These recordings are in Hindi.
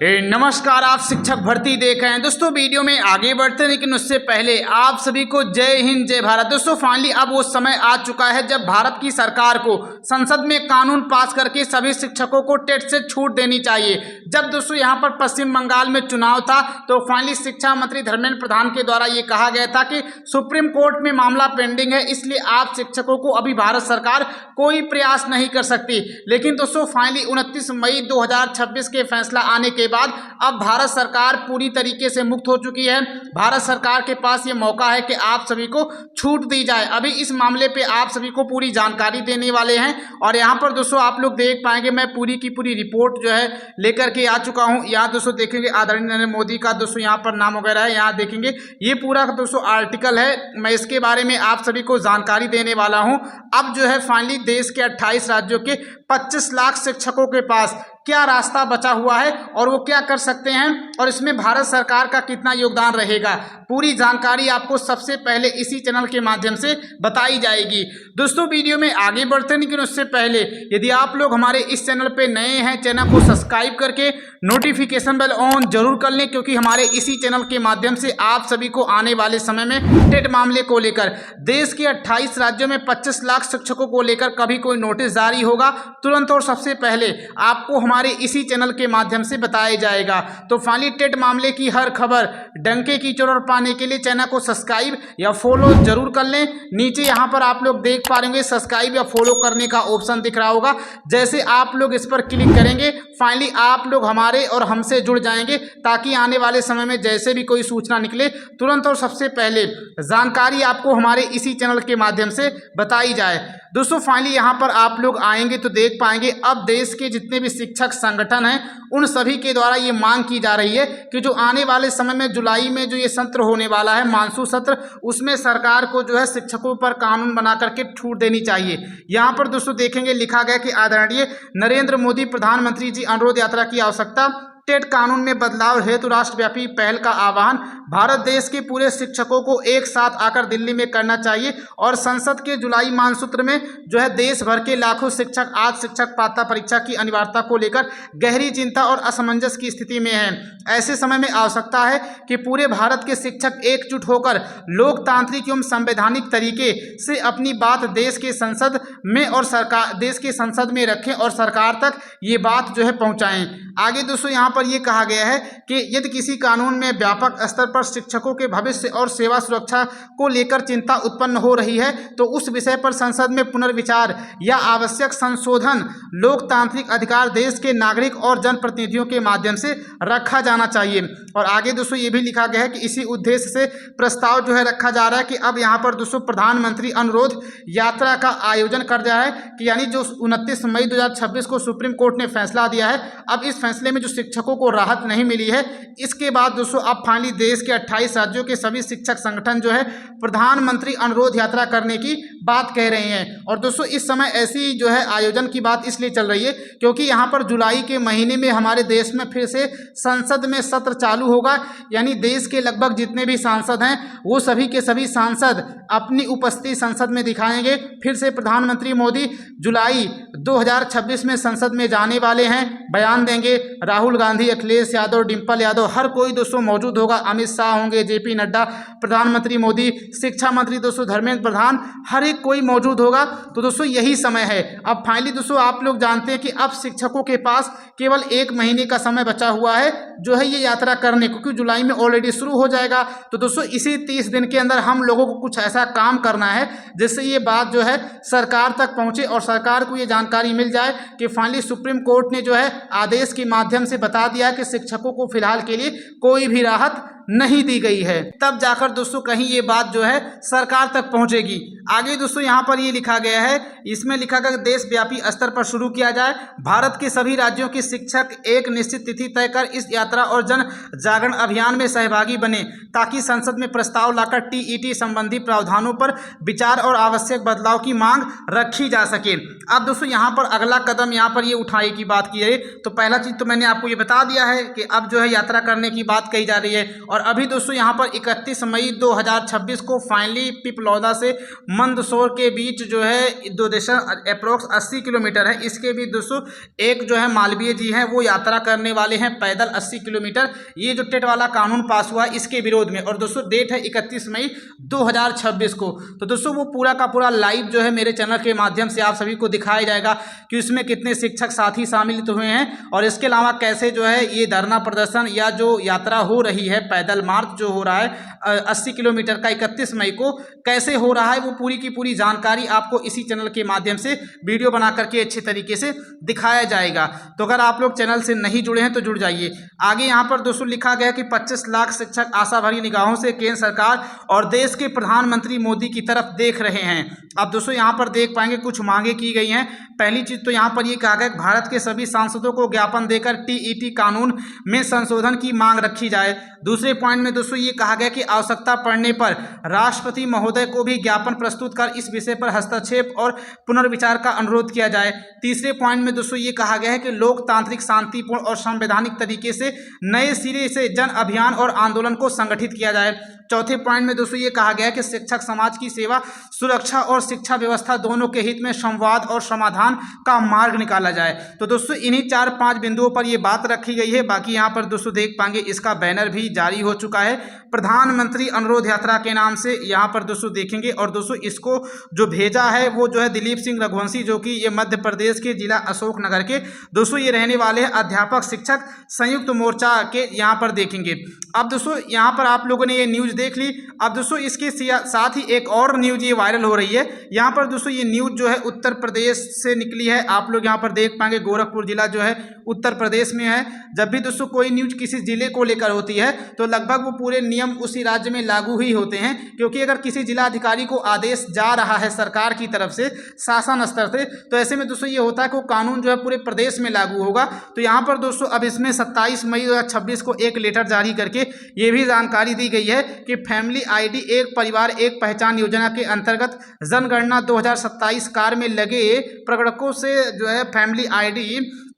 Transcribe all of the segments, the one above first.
नमस्कार, आप शिक्षक भर्ती देख रहे हैं। दोस्तों वीडियो में आगे बढ़ते हैं, लेकिन उससे पहले आप सभी को जय हिंद जय भारत। दोस्तों फाइनली अब वो समय आ चुका है जब भारत की सरकार को संसद में कानून पास करके सभी शिक्षकों को टेट से छूट देनी चाहिए। जब दोस्तों यहाँ पर पश्चिम बंगाल में चुनाव था तो फाइनली शिक्षा मंत्री धर्मेंद्र प्रधान के द्वारा ये कहा गया था कि सुप्रीम कोर्ट में मामला पेंडिंग है, इसलिए आप शिक्षकों को अभी भारत सरकार कोई प्रयास नहीं कर सकती। लेकिन दोस्तों फाइनली 29 मई 2026 के फैसला आने के बाद अब भारत सरकार पूरी तरीके से मुक्त हो चुकी है। भारत सरकार के पास ये मौका है कि आप सभी को छूट दी जाए। अभी इस मामले पे आप सभी को पूरी जानकारी देने वाले हैं और यहाँ पर दोस्तों आप लोग देख पाएंगे मैं पूरी की पूरी रिपोर्ट जो है लेकर के आ चुका हूँ। यहाँ दोस्तों देखेंगे आदरणीय नरेंद्र मोदी का दोस्तों यहाँ पर नाम वगैरह है, यहाँ देखेंगे ये पूरा दोस्तों आर्टिकल है। मैं इसके बारे में आप सभी को जानकारी देने वाला हूँ। अब जो है फाइनली देश के 28 राज्यों के 25 लाख शिक्षकों के पास क्या रास्ता बचा हुआ है और वो क्या कर सकते हैं और इसमें भारत सरकार का कितना योगदान रहेगा, पूरी जानकारी आपको सबसे पहले इसी चैनल के माध्यम से बताई जाएगी। दोस्तों वीडियो में आगे बढ़ते हैं, लेकिन उससे पहले यदि आप लोग हमारे इस चैनल पे नए हैं, चैनल को सब्सक्राइब करके नोटिफिकेशन बेल ऑन जरूर कर लें, क्योंकि हमारे इसी चैनल के माध्यम से आप सभी को आने वाले समय में टेट मामले को लेकर देश के 28 राज्यों में 25 लाख शिक्षकों को लेकर कभी कोई नोटिस जारी होगा तुरंत और सबसे पहले आपको हमारे इसी चैनल के माध्यम से बताया जाएगा। तो फाइनली टेट मामले की हर खबर डंके की चोट पाने के लिए चैनल को सब्सक्राइब या फॉलो जरूर कर लें। नीचे यहाँ पर आप लोग देख पा रहे सब्सक्राइब या फॉलो करने का ऑप्शन दिख रहा होगा। जैसे आप लोग इस पर क्लिक करेंगे फाइनली आप लोग हमारे और हमसे जुड़ जाएंगे, ताकि आने वाले समय में जैसे भी कोई सूचना निकले तुरंत और सबसे पहले जानकारी आपको हमारे इसी चैनल के माध्यम से बताई जाए। दोस्तों फाइनली यहाँ पर आप लोग आएंगे तो देख पाएंगे अब देश के जितने भी शिक्षक संगठन हैं उन सभी के द्वारा ये मांग की जा रही है कि जो आने वाले समय में जुलाई में जो ये सत्र होने वाला है मानसून सत्र, उसमें सरकार को जो है शिक्षकों पर कानून बना करके छूट देनी चाहिए। यहाँ पर दोस्तों देखेंगे लिखा गया कि आदरणीय नरेंद्र मोदी प्रधानमंत्री जी अनुरोध यात्रा की आवश्यकता, टेट कानून में बदलाव हेतु राष्ट्रव्यापी पहल का आह्वान, भारत देश के पूरे शिक्षकों को एक साथ आकर दिल्ली में करना चाहिए और संसद के जुलाई मानसूत्र में जो है देश भर के लाखों शिक्षक आज शिक्षक पात्रता परीक्षा की अनिवार्यता को लेकर गहरी चिंता और असमंजस की स्थिति में हैं। ऐसे समय में आवश्यकता है कि पूरे भारत के शिक्षक एकजुट होकर लोकतांत्रिक एवं संवैधानिक तरीके से अपनी बात देश के संसद में और सरकार देश के संसद में रखें और सरकार तक ये बात जो है पहुंचाएं। आगे दोस्तों यहाँ पर यह कहा गया है कि यदि किसी कानून में व्यापक स्तर पर शिक्षकों के भविष्य और सेवा सुरक्षा को लेकर चिंता उत्पन्न हो रही है तो उस विषय पर संसद में पुनर्विचार या आवश्यक संशोधन लोकतांत्रिक अधिकार देश के नागरिक और जनप्रतिनिधियों के माध्यम से रखा जाना चाहिए। और आगे दोस्तों ये भी लिखा गया है कि इसी उद्देश्य से प्रस्ताव जो है रखा जा रहा है कि अब यहाँ पर दोस्तों प्रधानमंत्री अनुरोध यात्रा का आयोजन कर दिया है कि यानी जो 29 मई 2026 को सुप्रीम कोर्ट ने फैसला दिया है, अब इस फैसले में जो शिक्षकों को राहत नहीं मिली है, इसके बाद दोस्तों अब फाइनली देश के 28 राज्यों के सभी शिक्षक संगठन जो है प्रधानमंत्री अनुरोध यात्रा करने की बात कह रहे हैं। और दोस्तों इस समय ऐसी जो है आयोजन की बात इसलिए चल रही है क्योंकि यहाँ पर जुलाई के महीने में हमारे देश में फिर से संसद में सत्र चालू होगा, यानी देश के लगभग जितने भी सांसद हैं वो सभी के सभी सांसद अपनी उपस्थिति संसद में दिखाएंगे। फिर से प्रधानमंत्री मोदी जुलाई 2026 में संसद में जाने वाले हैं, बयान देंगे। राहुल गांधी, अखिलेश यादव, डिम्पल यादव हर कोई दोस्तों मौजूद होगा। अमित शाह होंगे, जेपी नड्डा, प्रधानमंत्री मोदी, शिक्षा मंत्री दोस्तों धर्मेंद्र प्रधान, हर एक कोई मौजूद होगा। तो दोस्तों यही समय है। अब फाइनली दोस्तों आप लोग जानते हैं कि अब शिक्षकों के पास केवल 1 महीने का समय बचा हुआ है जो है ये यात्रा करने को, क्योंकि जुलाई में ऑलरेडी शुरू हो जाएगा। तो दोस्तों इसी 30 दिन के अंदर हम लोगों को कुछ ऐसा काम करना है जिससे ये बात जो है सरकार तक पहुंचे और सरकार को ये जानकारी मिल जाए कि फाइनली सुप्रीम कोर्ट ने जो है आदेश के माध्यम से बता दिया कि शिक्षकों को फिलहाल के लिए कोई भी राहत नहीं दी गई है। तब जाकर दोस्तों कहीं ये बात जो है सरकार तक पहुंचेगी। आगे दोस्तों यहाँ पर ये लिखा गया है, इसमें लिखा गया देशव्यापी स्तर पर शुरू किया जाए। भारत के सभी राज्यों के शिक्षक एक निश्चित तिथि तय कर इस यात्रा यात्रा और जन जागरण अभियान में सहभागी बने ताकि संसद में प्रस्ताव लाकर टीईटी संबंधी प्रावधानों पर विचार और आवश्यक बदलाव की मांग रखी जा सके। अब दोस्तों यहाँ पर अगला कदम यहाँ पर ये उठाई की बात की है तो पहला चीज़ तो मैंने आपको ये बता दिया है कि अब जो है यात्रा करने की बात कही जा रही है। और अभी दोस्तों यहाँ पर 31 मई 2026 को फाइनली पिपलौदा से मंदसौर के बीच जो है दो देश अप्रोक्स 80 किलोमीटर है, इसके भी दोस्तों एक जो है मालवीय जी हैं वो यात्रा करने वाले हैं पैदल 80 किलोमीटर। ये जो टेट वाला कानून पास हुआ है इसके विरोध में, और दोस्तों डेट है 31 मई 2026 को। तो दोस्तों वो पूरा का पूरा लाइव जो है मेरे चैनल के माध्यम से आप सभी को दिखाया जाएगा कि उसमें कितने शिक्षक साथी शामिल हुए हैं और इसके अलावा कैसे जो है ये धरना प्रदर्शन या जो यात्रा हो रही है पैदल मार्च जो हो रहा है 80 किलोमीटर का 31 मई को कैसे हो रहा है, वो पूरी की पूरी जानकारी आपको इसी चैनल के माध्यम से वीडियो बना करके अच्छे तरीके से दिखाया जाएगा। तो अगर आप लोग चैनल से नहीं जुड़े हैं तो जुड़ जाइए। आगे यहाँ पर दोस्तों लिखा गया कि 25 लाख शिक्षक आशा भरी निगाहों से केंद्र सरकार और देश के प्रधानमंत्री मोदी की तरफ देख रहे हैं। अब दोस्तों यहाँ पर देख पाएंगे कुछ मांगे की गई हैं। पहली चीज तो यहाँ पर ये कहा गया कि भारत के सभी सांसदों को ज्ञापन देकर टीईटी कानून में संशोधन की मांग रखी जाए। दूसरे पॉइंट में दोस्तों ये कहा गया कि आवश्यकता पड़ने पर राष्ट्रपति महोदय को भी ज्ञापन प्रस्तुत कर इस विषय पर हस्तक्षेप और पुनर्विचार का अनुरोध किया जाए। तीसरे पॉइंट में दोस्तों ये कहा गया है कि लोकतांत्रिक, शांतिपूर्ण और संवैधानिक तरीके से नए सिरे से जन अभियान और आंदोलन को संगठित किया जाए। चौथे पॉइंट में दोस्तों ये कहा गया है कि शिक्षक समाज की सेवा, सुरक्षा और शिक्षा व्यवस्था दोनों के हित में संवाद और समाधान का मार्ग निकाला जाए। तो दोस्तों इन्हीं 4-5 बिंदुओं पर ये बात रखी गई है। बाकी यहाँ पर दोस्तों देख पाएंगे इसका बैनर भी जारी हो चुका है प्रधानमंत्री अनुरोध यात्रा के नाम से, यहाँ पर दोस्तों देखेंगे। और दोस्तों इसको जो भेजा है वो जो है दिलीप सिंह रघुवंशी, जो कि ये मध्य प्रदेश के जिला अशोकनगर के दोस्तों ये रहने वाले हैं, अध्यापक शिक्षक संयुक्त मोर्चा के यहाँ पर देखेंगे। अब दोस्तों यहाँ पर आप लोगों ने ये न्यूज़ देख ली। अब दोस्तों इसके साथ ही एक और न्यूज़ ये वायरल हो रही है। यहाँ पर दोस्तों ये न्यूज़ जो है उत्तर प्रदेश से निकली है। आप लोग यहाँ पर देख पाएंगे गोरखपुर जिला जो है उत्तर प्रदेश में है। जब भी दोस्तों कोई न्यूज़ किसी जिले को लेकर होती है तो लगभग वो पूरे नियम उसी राज्य में लागू ही होते हैं, क्योंकि अगर किसी जिला अधिकारी को आदेश जा रहा है सरकार की तरफ से शासन स्तर से, तो ऐसे में दोस्तों ये होता है कि वो कानून जो है पूरे प्रदेश में लागू होगा। तो यहाँ पर दोस्तों अब इसमें 27 मई 2026 को एक लेटर जारी करके ये भी जानकारी दी गई है कि फैमिली आईडी एक परिवार एक पहचान योजना के अंतर्गत जनगणना 2027 कार्य में लगे प्रगणकों से जो है फैमिली आईडी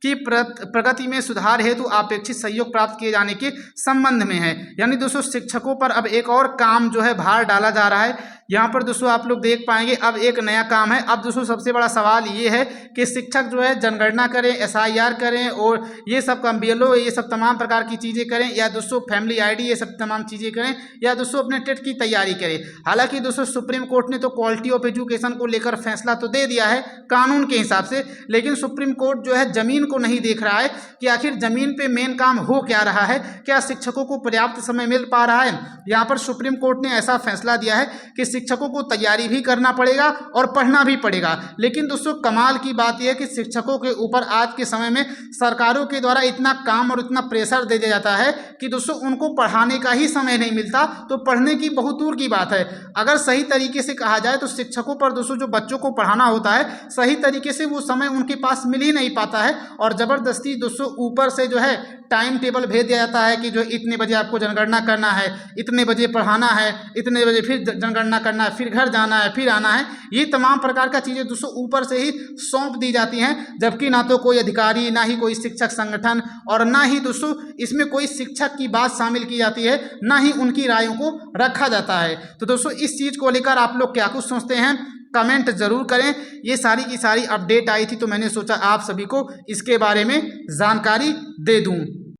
की प्रगति में सुधार हेतु अपेक्षित सहयोग प्राप्त किए जाने के संबंध में है। यानी दोस्तों शिक्षकों पर अब एक और काम जो है भार डाला जा रहा है। यहाँ पर दोस्तों आप लोग देख पाएंगे अब एक नया काम है। अब दोस्तों सबसे बड़ा सवाल ये है कि शिक्षक जो है जनगणना करें, एसआईआर करें और ये सब काम बीएलओ ये सब तमाम प्रकार की चीज़ें करें, या दोस्तों फैमिली आईडी ये सब तमाम चीज़ें करें, या दोस्तों अपने टेट की तैयारी करें। हालांकि दोस्तों सुप्रीम कोर्ट ने तो क्वालिटी ऑफ एजुकेशन को लेकर फैसला तो दे दिया है कानून के हिसाब से, लेकिन सुप्रीम कोर्ट जो है जमीन को नहीं देख रहा है कि आखिर जमीन पे मेन काम हो क्या रहा है, क्या शिक्षकों को पर्याप्त समय मिल पा रहा है। यहाँ पर सुप्रीम कोर्ट ने ऐसा फैसला दिया है कि शिक्षकों को तैयारी भी करना पड़ेगा और पढ़ना भी पड़ेगा। लेकिन दोस्तों कमाल की बात यह है कि शिक्षकों के ऊपर आज के समय में सरकारों के द्वारा इतना काम और इतना प्रेशर दे दिया जाता है कि दोस्तों उनको पढ़ाने का ही समय नहीं मिलता, तो पढ़ने की बहुत दूर की बात है। अगर सही तरीके से कहा जाए तो शिक्षकों पर दोस्तों जो बच्चों को पढ़ाना होता है सही तरीके से वो समय उनके पास मिल ही नहीं पाता है, और जबरदस्ती दोस्तों ऊपर से जो है टाइम टेबल भेज दिया जाता है कि जो इतने बजे आपको जनगणना करना है, इतने बजे पढ़ाना है, इतने बजे फिर जनगणना करना है, फिर घर जाना है, फिर आना है। ये तमाम प्रकार का चीज़ें दोस्तों ऊपर से ही सौंप दी जाती हैं, जबकि ना तो कोई अधिकारी, ना ही कोई शिक्षक संगठन, और ना ही दोस्तों इसमें कोई शिक्षक की बात शामिल की जाती है, ना ही उनकी रायों को रखा जाता है। तो दोस्तों इस चीज़ को लेकर आप लोग क्या कुछ सोचते हैं कमेंट जरूर करें। ये सारी की सारी अपडेट आई थी तो मैंने सोचा आप सभी को इसके बारे में जानकारी दे दूं।